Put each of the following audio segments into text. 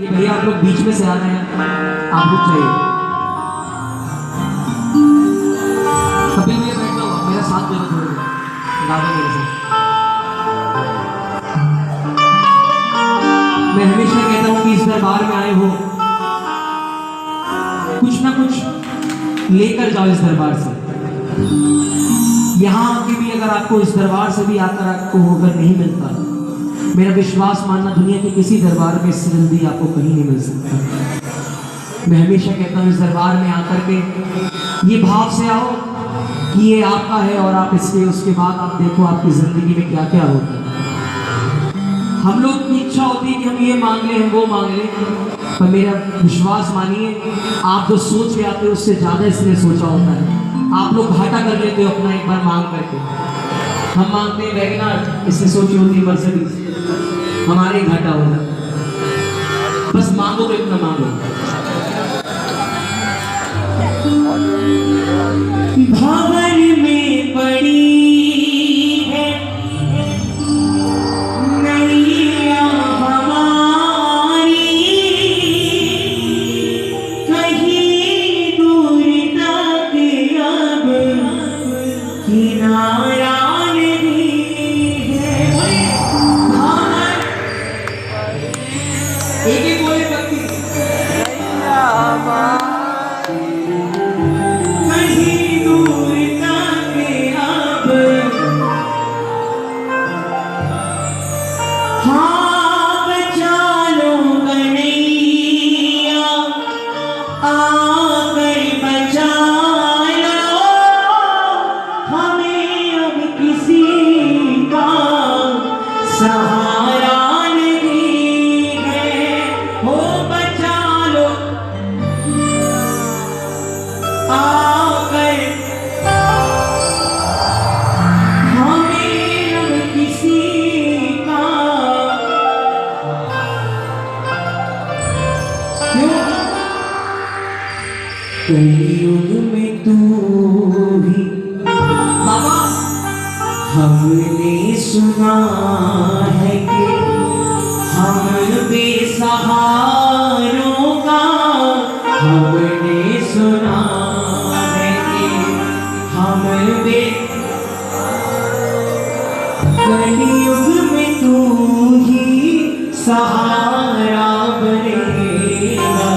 ये भैया आप लोग बीच में से आ रहे हैं, आप रुक जाइए। कपिल भैया बैठ जाओ, मेरा साथ दे दो थोड़ी देर, गा दो मेरे से। मैं हमेशा कहता हूँ कि इस दरबार में आए हो, कुछ ना कुछ लेकर जाओ इस दरबार से। यहाँ आके भी अगर आपको इस दरबार से भी आकर आपको होकर नहीं मिलता, मेरा विश्वास मानना दुनिया के किसी दरबार में इससे जल्दी आपको कहीं नहीं मिल सकता। मैं हमेशा कहता हूँ इस दरबार में आकर के ये भाव से आओ कि ये आपका है और आप इसके उसके बाद आप देखो आपकी जिंदगी में क्या क्या होता है। हम लोग की इच्छा होती है कि हम ये मांग लें, हम वो मांग लें, पर मेरा विश्वास मानिए आप जो सोच के आते हो उससे ज्यादा इसने सोचा होता है। आप लोग घाटा कर लेते हो अपना एक बार मांग करके। हम मांगते हैं वैगनआर, इसने सोची होती है मर्सिडीज, हमारे ही घाटा होता है। बस मांगो तो इतना मांगो। भवन में पड़ी है नैया हमारी, कहीं दूर तक अब किनारा नहीं है। एक ही बोले भक्ति कहीं दूर तक अब, हाँ बचा लो कन्हैया आकर बचा लो, हमें अब किसी का सहारा नहीं है। हो बचा लो आकर, हमें अब किसी का क्यों। कलयुग में तू भी बाबा, हमने सुना है कि हम बेसहारों का, हमने सुना है कि हम कलयुग में तू ही सहारा बनेगा,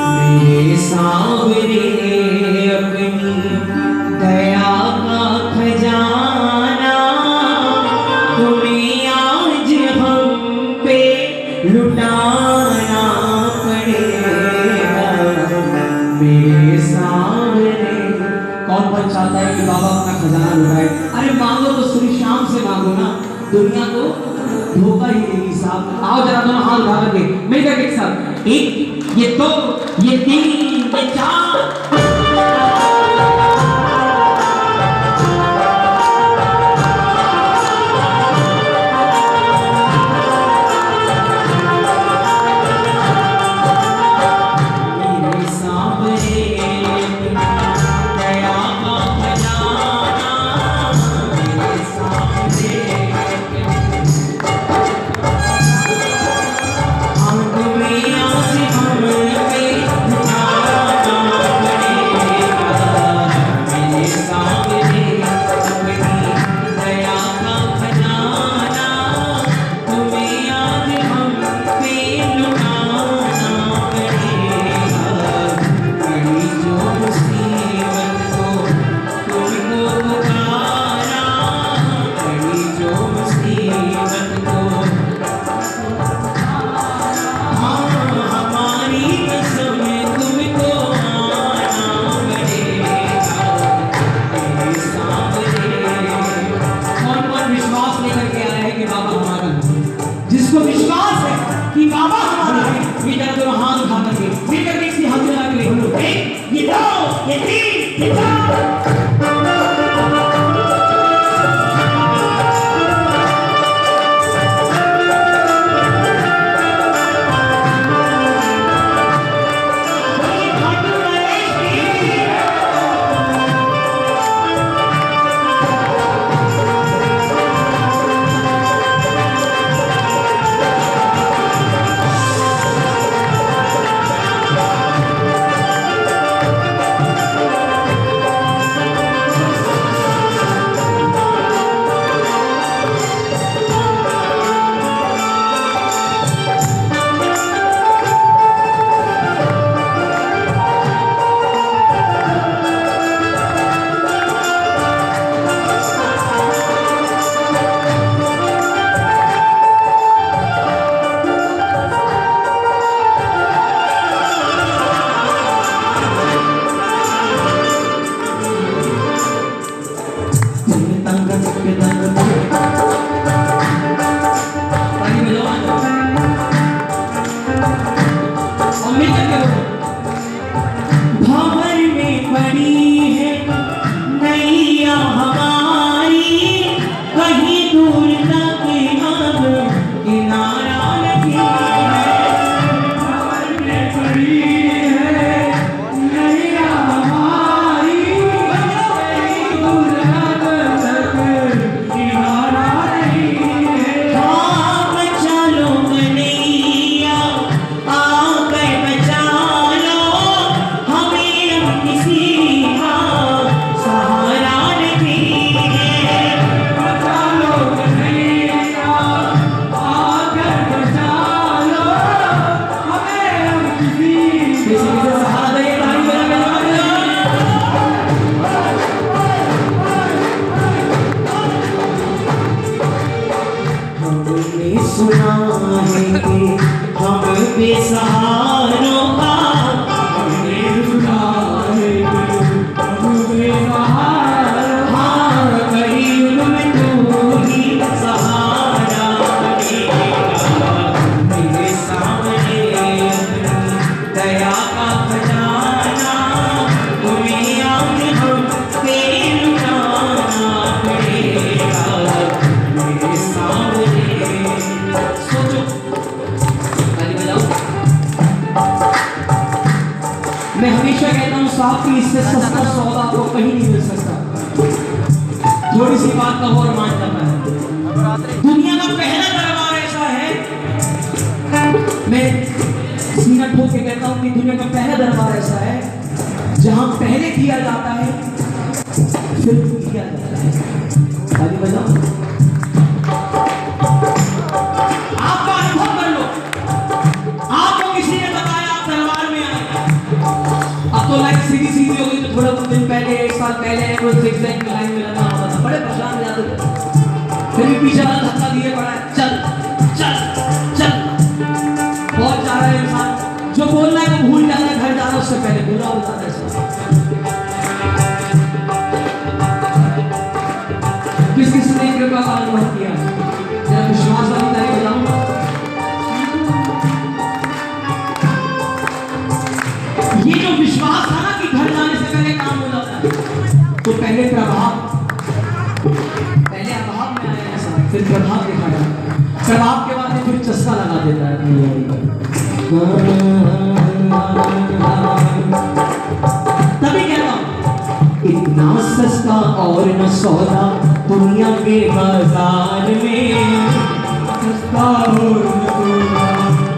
मेरे सांवरे अपनी दया का खजाना तुम्हें आज हम पे लुटाना पड़ेगा, मेरे सामने। कौन चाहता है कि बाबा अपना खजाना लुटाए? अरे मांगो तो श्री श्याम से मांगो ना, दुनिया को धोखा ही देगी साहब। आओ जरा दोनों हाथ उठा करके मिलकर एक साथ, एक ये दो ये तीन ये चार। जिसको विश्वास है कि बाबा हमारा है, ये जरा दोनों हाथ उठा करके मिलकर के इसी हाथ में लगा के ये दो ये तीन ये चार। बेसहारों का हाँ कलयुग में तू ही सहारा मेरे सामने दया का खजाना तुम्हें आगे हम पे लुटाना पड़ेगा मेरे सामने। सोचो ताली बजाओ। मैं हमेशा कहता हूँ साहब कि इससे सस्ता सौदा आपको कहीं नहीं मिल सकता। थोड़ी सी बात का और मान जाता है। दुनिया का पहला दरबार ऐसा है, मैं सीना ठोक के कहता हूँ कि दुनिया का पहला दरबार ऐसा है जहां पहले किया जाता है फिर किया जाता है। ताली बजाओ। आप अनुभव कर लो। आपको किसी ने बताया आप दरबार में आए, अब तो लाइन सीधी सीधी हो गई, तो थोड़ा कुछ दिन पहले 1 साल पहले वो zigzag की लाइन में लगा होता था, बड़े परेशान हो जाते थे। फिर भी पीछे वाला धक्का दिए पड़ा है, चल चल चल। बहुत जा रहा है इंसान, जो बोलना है वो भूल जाता है, घर जाना उससे पहले पूरा हो जाता है। किस किस ने कृपा का अनुभव किया, जरा विश्वास वाली तारीफ बताऊंगा। ये जो विश्वास था ना कि घर जाने से पहले काम हो जाता है, तो पहले अभाव में आया ऐसा, फिर प्रभाव दिखाया, प्रभाव के बाद फिर चस्का लगा देता है अपनी बॉडी पर। तभी कहता हूं इतना सस्ता और न सौदा दुनिया के बाजार में, सस्ता और न सौदा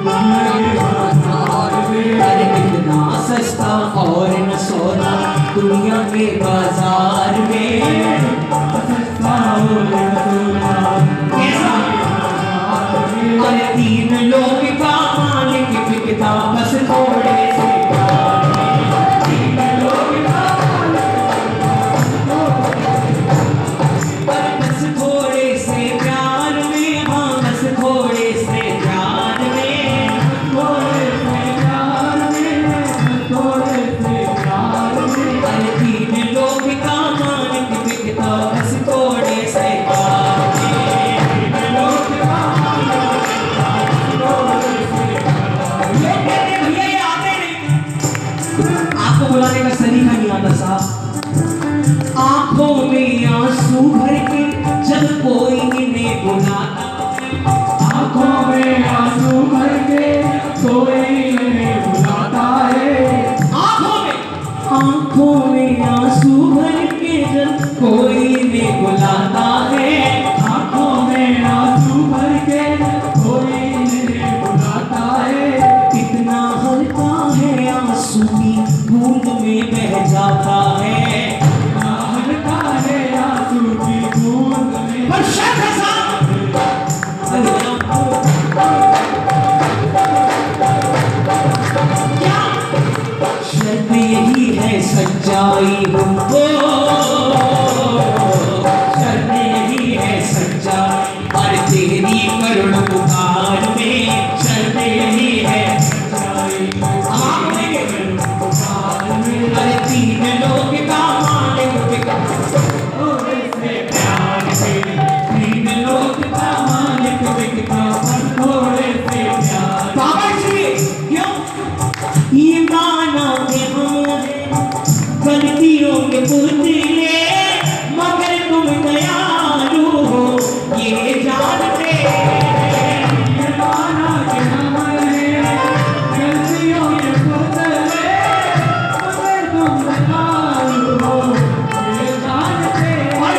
दुनिया के बाजार में, अरे इतना सस्ता और न सौदा दुनिया के बाजार में, सस्ता और न सौदा कैसा? अरे 3 लोग का मालिक बिकता बस थोड़े से प्यार में, 3 लोग का बस थोड़े से प्यार में, हाँ बस थोड़े से प्यार में, थोड़े से प्यार में, थोड़े से प्यार में, अरे 3 लोग का मालिक बिकता बस थोड़े से प्यार में, 3 लोग का आपको बुलाने का सलीका नहीं आता साहब। आंखों में आंसू भर के जब कोई इन्हें बुलाता है, आंखों में आंसू भर के कोई इन्हें बुलाता है, आंखों में आंसू भर के जब कोई इन्हें बुलाता है, आंखों में आंसू भर के कोई इन्हें बुलाता है, कितना हल्का है आंसू की बूंद में बह जाता है, कितना हल्का है आंसू की बूंद में, पर शर्त है साहब क्या शर्त यही है सच्चाई हमको, शर्त यही है सच्चाई और तेरी करुण पुकार में, शर्त यही है सच्चाई अरे 3 लोग का मालिक बिकता थोड़े से प्यार में, 3 लोग का मालिक बिकता थोड़े से प्यार। बाबा जी क्यों ये माना के हमने गलतियों के पुतले, मगर तुम दयालु हो ये जानते, ये माना के हमने गलतियों के पुतले, मगर तुम दयालु हो ये जानते, और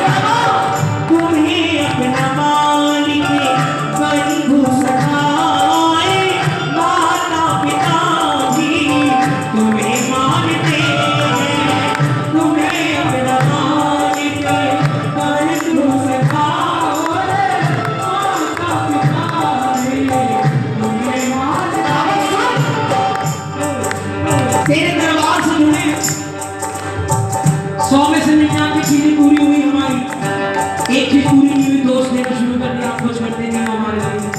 तुम्हें अपना मालिक बंधु सखाए, माता पिता भी तुम्हें मानते हैं, तुम्हें अपना मालिक बंधु सखाए, माता पिता भी तुम्हें मानते हैं। तेरे दरबार से जुड़े 100 में से 99 चीजें पूरी हुई हमारी, एक चीज पूरी नहीं हुई, दोस्त देना शुरू कर दिया, आप कुछ करते नहीं हो हमारे लिए।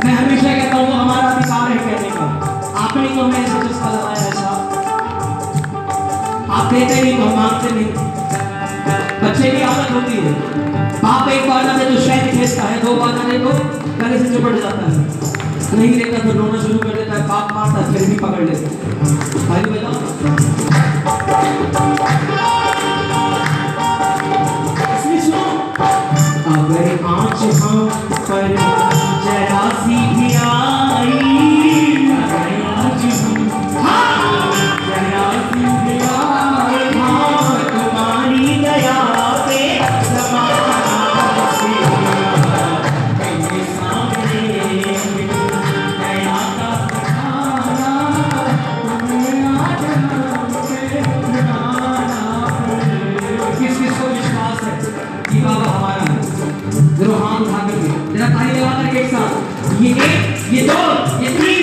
मैं हमेशा कहता हूँ हमारा अधिकार है देते नहीं तो मांगते नहीं। बच्चे की आदत होती है, बाप एक बार ना दे तो शहद खेसता है, दो बार ना दे तो गले से चिपट जाता है, नहीं देता तो रोना शुरू कर देता है, बाप मारता है फिर भी पकड़ लेते। भाई बताओ अगर आँच हम पर जरा सी भी आई, अगर आँच हम जरा सी भी आई, तुम्हारी दया पे ज़माना से मेरे सामने दया का सहारा, तुम्हें आज हमसे छुड़ाना पड़े। किस किस को विश्वास है कि बाबा हमारा है? जरा हाथ उठा करके, जरा ताली लगा करके एक साथ, ये एक, ये दो, ये तीन।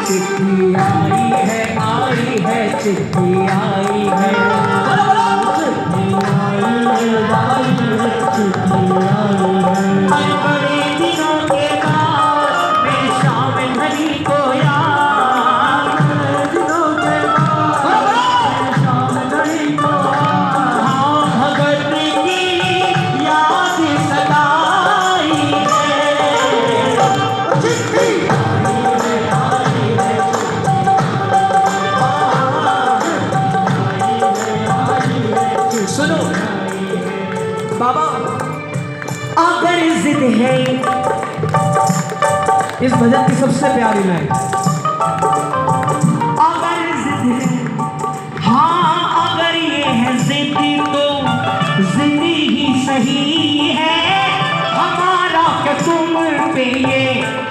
चिट्ठी आई है, चिट्ठी आई है, चिट्ठी आई है, चिट्ठी आई है। बड़े दिनों के बाद मैं शामिल हरी को याद, दिनों के बाद मैं शामिल हरी को, हाँ भगत की याद सदाई है। चिट्ठी सुनो बाबा, अगर जिद है, इस भजन की सबसे प्यारी लाइन, अगर जिद है, हाँ अगर ये है जिद तो जिंदगी सही है, हमारा क्या तुम पे ये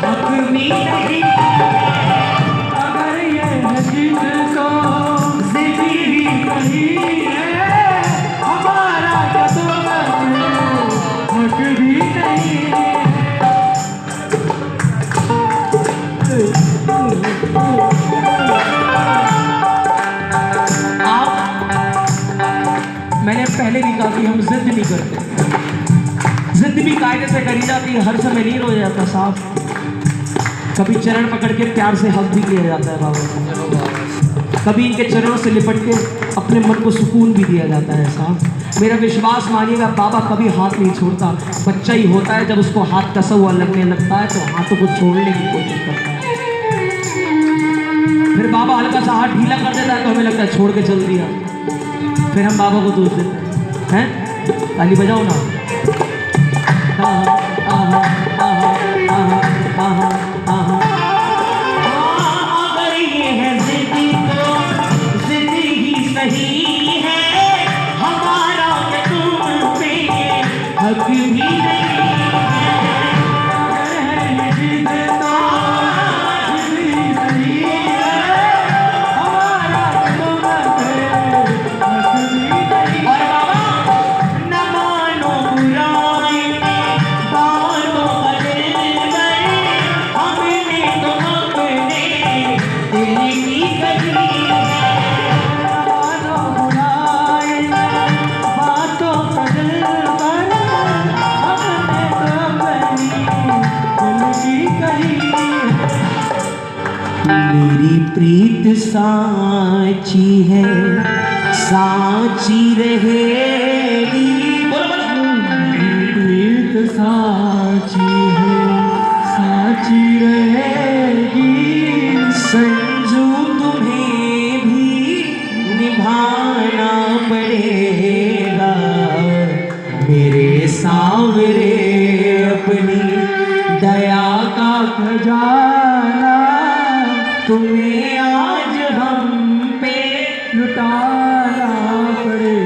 हक भी नहीं है। अगर ये है जिद तो जिंदगी सही है, भी नहीं है। आप, मैंने पहले भी कहा कि हम जिद नहीं करते, जिद भी कायदे से करी जाती है, हर समय नहीं रोया जाता साहब। कभी चरण पकड़ के प्यार से हक भी किया जाता है बाबा, कभी इनके चरणों से लिपट के अपने मन को सुकून भी दिया जाता है साहब। मेरा विश्वास मानिएगा, बाबा कभी हाथ नहीं छोड़ता। बच्चा ही होता है जब उसको हाथ कसा हुआ लगने लगता है तो हाथों को छोड़ने की कोशिश करता है, फिर बाबा हल्का सा हाथ ढीला कर देता है तो हमें लगता है छोड़ के चल दिया, फिर हम बाबा को दोष देते हैं। ताली बजाओ ना। अगर ये है जिंदगी तो जिंदगी सही है, हमारा तुम पे हक भी नहीं है। मेरी प्रीत साची है, साची रहेगी। मेरी प्रीत साची है, साची रहेगी। संजू तुम्हें भी निभाना पड़ेगा, मेरे सांवरे अपनी दया का खजाना तुम्हें आज हम पे लुटाना पड़ेगा।